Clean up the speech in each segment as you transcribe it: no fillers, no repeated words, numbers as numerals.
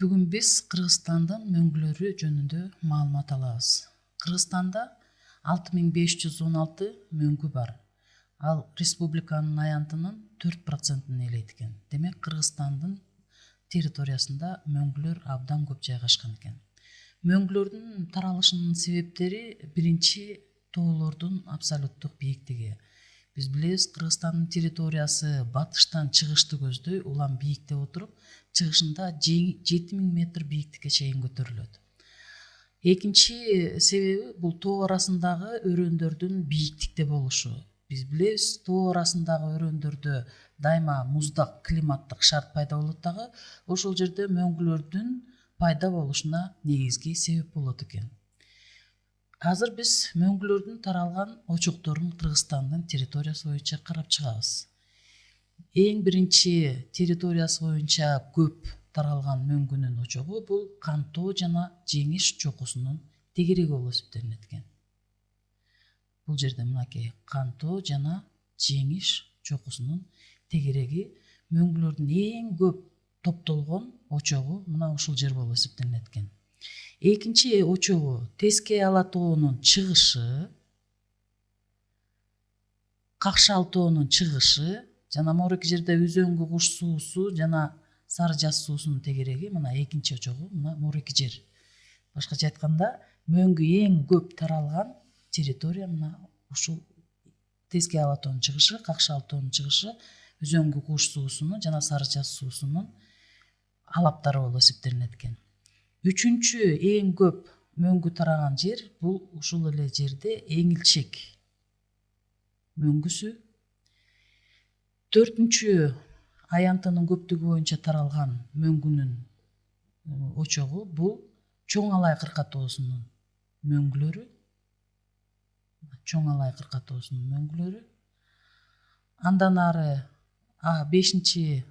Бүгүн биз Кыргызстандын мөңгүлөрү жөнүндө маалымат алабыз. Кыргызстанда 6516 мөңгү бар. Ал республиканын аянтынын 4%-ын ээлейт экен. Демек, Кыргызстандын территориясында мөңгүлөр абдан көп жайгашкан экен. Мөңгүлөрдүн таралышынын себептери биринчи тоолордун абсолюттук бийиктиги. Биз билебиз, Кыргызстандын территориясы батыштан чыгышты көздөй, улам бийиктеп отуруп, чыгышында 7000 метр бийиктикке чейин көтөрүлөт. Экинчи себеби бул тоо арасындагы өрөөндөрдүн бийиктикте болушу. Биз билебиз, тоо арасындагы өрөөндөрдө дайыма муздак климаттык шарт пайда болот дагы, ошол жерде мөңгүлөрдүн пайда болушуна негизги себеп болот экен. Азыр биз мөңгүлөрдүн таралган очокторун Кыргызстандын территориясы боюнча карап чыгабыз. Эң биринчи территориясы боюнча көп таралган мөңгүнүн очогу бул Кантоо жана Жеңиш чокусунун тегереги болуп эсептелинет экен. Бул жерде мынакей Кантоо жана Жеңиш чокусунун тегереги мөңгүлөрдүн эң көп топтолгон очогу мына ушул жер болуп эсептелинет экен. Экинчи очогу Тескей Ала тоонун чыгышы, Какшал тоонун чыгышы жана мореки жерде Үзөңгү куш суусу жана Сары Жаз суусунун тегереги мына экинчи очогу мына мореки жер. Башкача айтканда, мөңгү эң көп таралган территория мына ушул Тескей Ала тоонун чыгышы, Какшал тоонун чыгышы, Үзөңгү куш суусунун жана Сары Жаз суусунун алаптары болуп эсептелинет экен. Үчүнчү эң көп мөңгү тараган жер бул ушул эле жерде Эңилчек мөңгүсү. Төртүнчү аянтынын көптүгү боюнча таралган мөңгүнүн очогу бул Чоң Алай кырка тоосунун мөңгүлөрү. Чоң Алай кырка тоосунун мөңгүлөрү. Андан ары бешинчи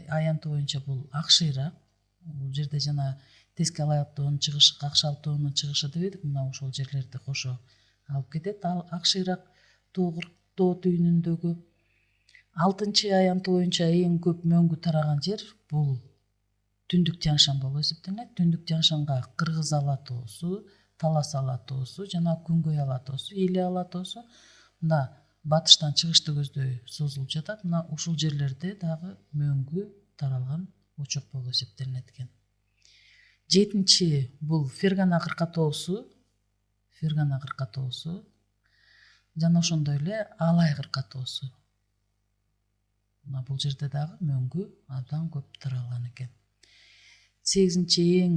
аянты боюнча бул Ак Шыйрак. Бул жерде жана Тескей Ала тоонун чыгышы, Какшал тоонун чыгышы дебедик, мына ошол жерлерди кошо алып кетет. Ал Ак Шыйрак тоо түйүнүндөгү. Алтынчы аянты боюнча эң көп мөңгү тараган жер бул Түндүк Тянь-Шань болуп эсептелинет. Түндүк Тянь-Шаньга Кыргыз Ала тоосу, Талас Ала тоосу жана Күнгөй Ала тоосу, Эли Ала тоосу мына батыштан чыгышты көздөй созулуп жатат. Мына ушул жерлерде дагы мөңгү таралган очок болуп эсептелинет экен. Жетинчи бул Фергана кырка тоосу, Фергана кырка тоосу жана ошондой эле Алай кырка тоосу. Мына бул жерде дагы мөңгү абдан көп таралган экен. Сегизинчи эң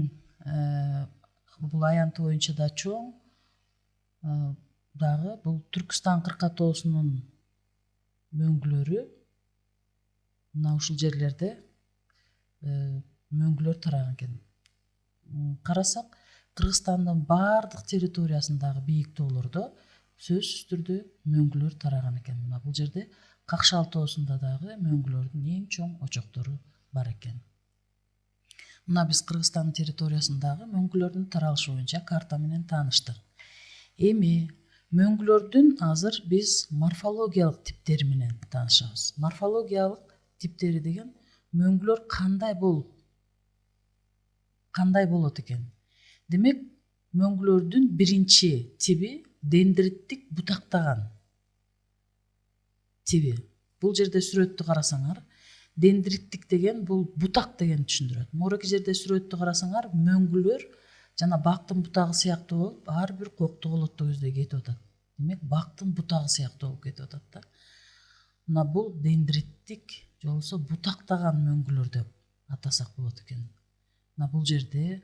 бул аянты боюнча да чоң дагы бул Түркүстан кырка тоосунун мөңгүлөрү. Мына ушул жерлерде мөңгүлөр тараган экен. Карасак, Кыргызстандын баардык территориясындагы бийик тоолордо сөзсүз түрдө мөңгүлөр тараган экен. Мына бул жерде Какшал тоосунда дагы мөңгүлөрдүн эң чоң очоктору бар экен. Мына биз Кыргызстандын территориясындагы мөңгүлөрдүн таралышы боюнча карта менен тааныштык. Эми мөңгүлөрдүн азыр биз морфологиялык типтери менен таанышабыз. Морфологиялык типтери деген мөңгүлөр кандай болот экен? Демек, мөңгүлөрдүн биринчи тиби дендриттик бутактаган тиби. Бул жерде сүрөттү карасаңар, дендриттик деген бул бутак деген түшүндүрөт. Мореки жерде сүрөттү карасаңар, мөңгүлөр жана бактын бутагы сыяктуу болуп, ар бир кокту колотто көздөй кетип атат. Демек, бактын бутагы сыяктуу болуп кетип атат да. Мына бул дендриттик же болбосо бутактаган мөңгүлөр деп атасак болот экен. Мына бул жерде,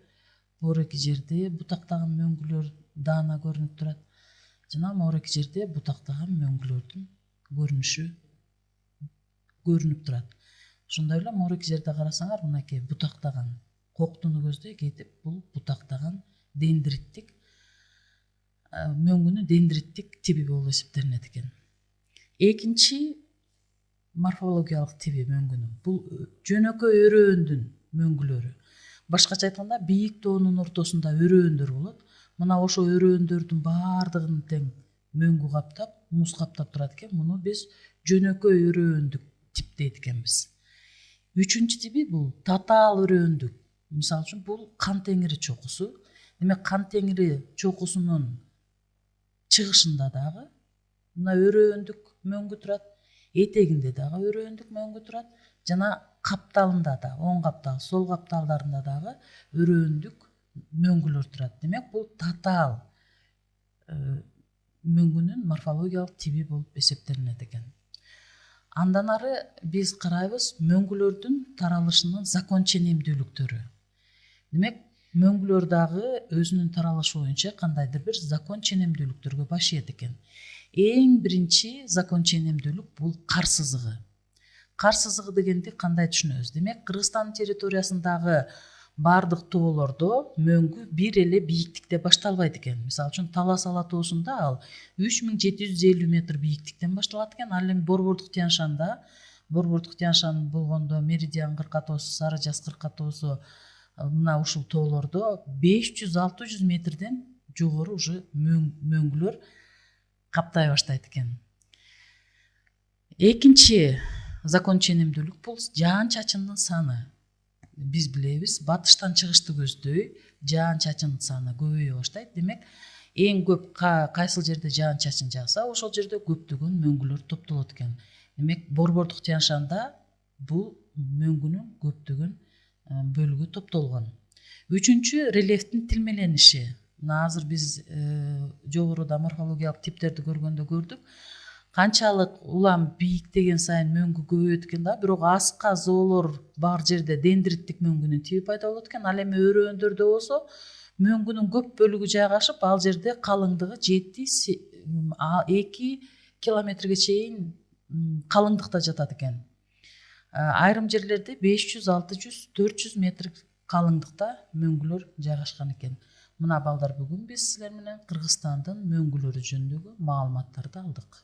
мореки жерде бутактаган мөңгүлөр даана көрүнүп турат. Жана мореки жерде бутактаган мөңгүлөрдүн көрүнүшү көрүнүп турат. Ошондой эле мореки жерде карасаңар, мынакей бутактаган коктуну көздөй кетип, бул бутактаган дендриттик мөңгүнүн дендриттик тиби болуп эсептелинет экен. Экинчи морфологиялык тиби мөңгүнүн бул жөнөкөй өрөөндүн мөңгүлөрү. Башкача айтканда, бийик тоонун ортосунда өрөөндөр болот. Мына ошо өрөөндөрдүн баардыгын тең мөңгү каптап, муз каптап турат экен. Муну биз жөнөкөй өрөөндүк тип дейт экенбиз. Үчүнчү тиби бул татаал өрөөндүк мисалы үчүн бул Кан теңири чокусу. Демек Кан теңири чокусунун чыгышында дагы мына өрөөндүк мөңгү турат, этегинде дагы өрөөндүк мөңгү турат, жана капталында да, оң каптал, сол капталдарында дагы өрөөндүк мөңгүлөр турат. Демек бул татаал мөңгүнүн морфологиялык тиби болуп эсептелинет экен. Андан ары биз карайбыз мөңгүлөрдүн таралышынын закон ченемдүүлүктөрү. Демек мөңгүлөр дагы өзүнүн таралышы боюнча кандайдыр бир закон ченемдүүлүктөргө баш ийет экен. Эң биринчи закон ченемдүүлүк бул кар сызыгы. Кар сызыгы дегенди кандай түшүнөбүз? Демек Кыргызстан территориясындагы бардык тоолордо мөңгү бир эле бийиктикте башталбайт экен. Мисалы үчүн Талас Ала тоосунда ал 3750 метр бийиктиктен башталат экен. Ал эми Борбордук Тянь-Шанда, Борбордук Тянь-Шан болгондо Меридиан кырка тоосу, Сары Жаз кырка тоосу мына ушул тоолордо 500-600 метрден жогору уже мөңгүлөр каптай баштайт экен. Экинчи закон ченемдүүлүк бул жаан-чачындын саны. Биз билебиз, батыштан чыгышты көздөй жаан-чачындын саны көбөйө баштайт. Демек, эң көп кайсыл жерде жаан-чачын жааса, ошол жерде көптөгөн мөңгүлөр топтолот экен. Демек, Борбордук Тянь-Шанда бул мөңгүнүн көптөгөн бөлүгү топтолгон. Үчүнчү рельефтин тилмелениши. Мына азыр биз жогоруда морфологиялык типтерди көргөндө көрдүк. Канчалык улам бийиктеген сайын мөңгү көбөйөт экен да, бирок аска зоолор бар жерде дендриттик мөңгүнүн тиби пайда болот экен. Ал эми өрөөндөрдө болсо мөңгүнүн көп бөлүгү жайгашып, ал жерде калыңдыгы 7-2 километрге чейин калыңдыкта жатат экен. Айрым жерлерде 500-600-400 метр калыңдыкта мөңгүлөр жайгашкан экен. Мына балдар, бүгүн биз силер менен Кыргызстандын мөңгүлөрү жөнүндөгү маалыматтарды алдык.